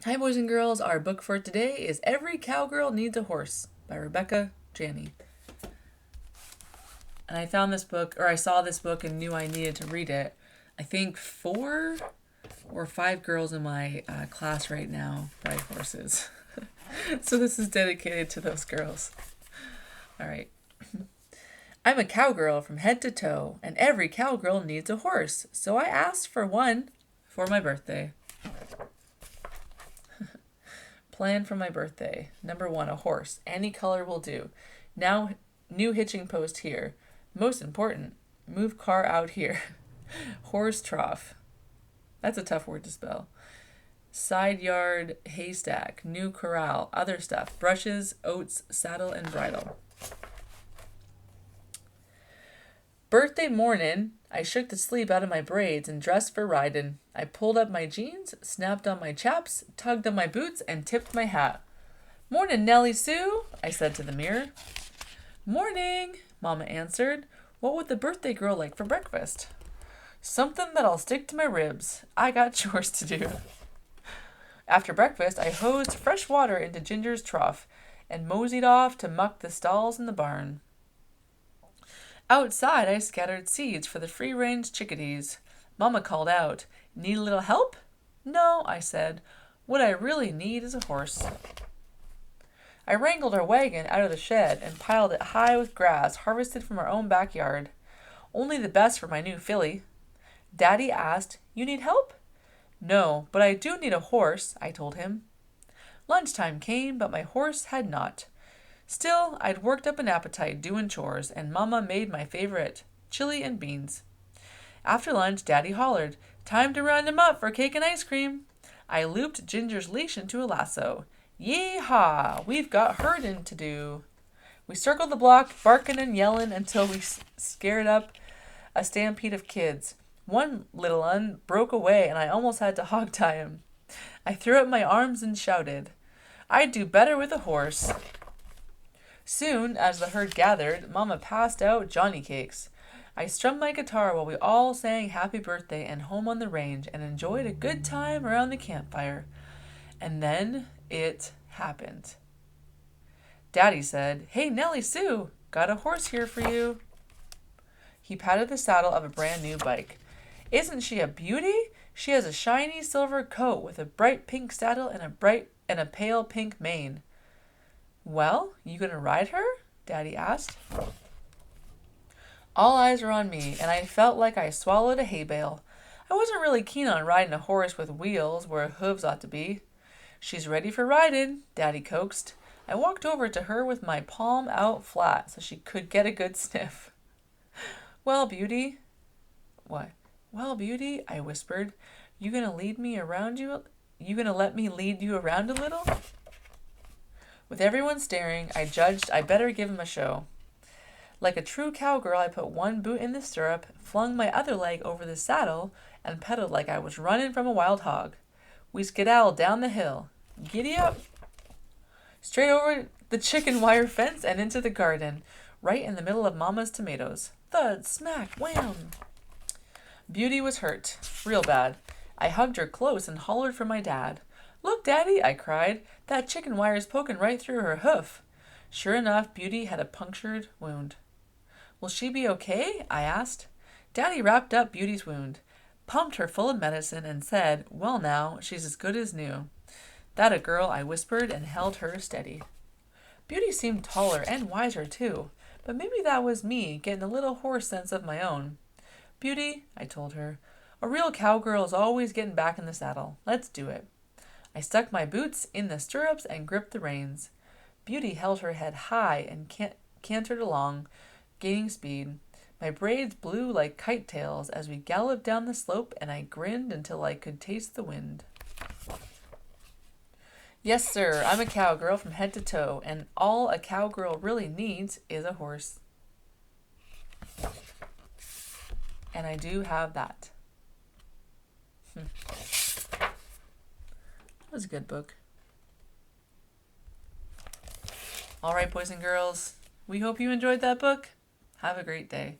Hi, boys and girls. Our book for today is Every Cowgirl Needs a Horse by Janni. And I found this book, or I saw this book and knew I needed to read it. I think 4 or 5 girls in my class right now ride horses. So this is dedicated to those girls. All right. I'm a cowgirl from head to toe, and every cowgirl needs a horse. So I asked for one for my birthday. Plan for my birthday. Number 1, a horse. Any color will do. Now, new hitching post here. Most important, move car out here. Horse trough. That's a tough word to spell. Side yard, haystack, new corral, other stuff. Brushes, oats, saddle, and bridle. Birthday mornin', I shook the sleep out of my braids and dressed for ridin'. I pulled up my jeans, snapped on my chaps, tugged on my boots, and tipped my hat. Mornin', Nellie Sue, I said to the mirror. Morning, Mama answered. What would the birthday girl like for breakfast? Something that'll stick to my ribs. I got chores to do. After breakfast, I hosed fresh water into Ginger's trough and moseyed off to muck the stalls in the barn. Outside, I scattered seeds for the free-range chickadees. Mama called out, Need a little help? No, I said. What I really need is a horse. I wrangled our wagon out of the shed and piled it high with grass harvested from our own backyard. Only the best for my new filly. Daddy asked, You need help? No, but I do need a horse, I told him. Lunchtime came, but my horse had not. Still, I'd worked up an appetite doing chores, and Mama made my favorite, chili and beans. After lunch, Daddy hollered, Time to round him up for cake and ice cream. I looped Ginger's leash into a lasso. Yee-haw, we've got herding to do. We circled the block, barking and yelling until we scared up a stampede of kids. One little un broke away, and I almost had to hog-tie him. I threw up my arms and shouted, I'd do better with a horse. Soon, as the herd gathered, Mama passed out Johnny cakes. I strummed my guitar while we all sang Happy Birthday and Home on the Range and enjoyed a good time around the campfire. And then it happened. Daddy said, Hey, Nellie Sue, got a horse here for you. He patted the saddle of a brand new bike. Isn't she a beauty? She has a shiny silver coat with a bright pink saddle and a pale pink mane. Well, you gonna ride her? Daddy asked. All eyes were on me, and I felt like I swallowed a hay bale. I wasn't really keen on riding a horse with wheels where hooves ought to be. She's ready for riding, Daddy coaxed. I walked over to her with my palm out flat so she could get a good sniff. Well, beauty. What? Well, beauty, I whispered. You gonna let me lead you around a little? With everyone staring, I judged I better give him a show. Like a true cowgirl, I put one boot in the stirrup, flung my other leg over the saddle, and pedaled like I was running from a wild hog. We skedaddled down the hill. Giddy up! Straight over the chicken wire fence and into the garden, right in the middle of Mama's tomatoes. Thud, smack, wham! Beauty was hurt, real bad. I hugged her close and hollered for my dad. Look, Daddy, I cried. That chicken wire's poking right through her hoof. Sure enough, Beauty had a punctured wound. Will she be okay? I asked. Daddy wrapped up Beauty's wound, pumped her full of medicine, and said, Well now, she's as good as new. That a girl, I whispered, and held her steady. Beauty seemed taller and wiser, too, but maybe that was me getting a little horse sense of my own. Beauty, I told her, a real cowgirl is always getting back in the saddle. Let's do it. I stuck my boots in the stirrups and gripped the reins. Beauty held her head high and cantered along, gaining speed. My braids blew like kite tails as we galloped down the slope, and I grinned until I could taste the wind. Yes, sir, I'm a cowgirl from head to toe, and all a cowgirl really needs is a horse. And I do have that. That was a good book. All right, boys and girls, we hope you enjoyed that book. Have a great day.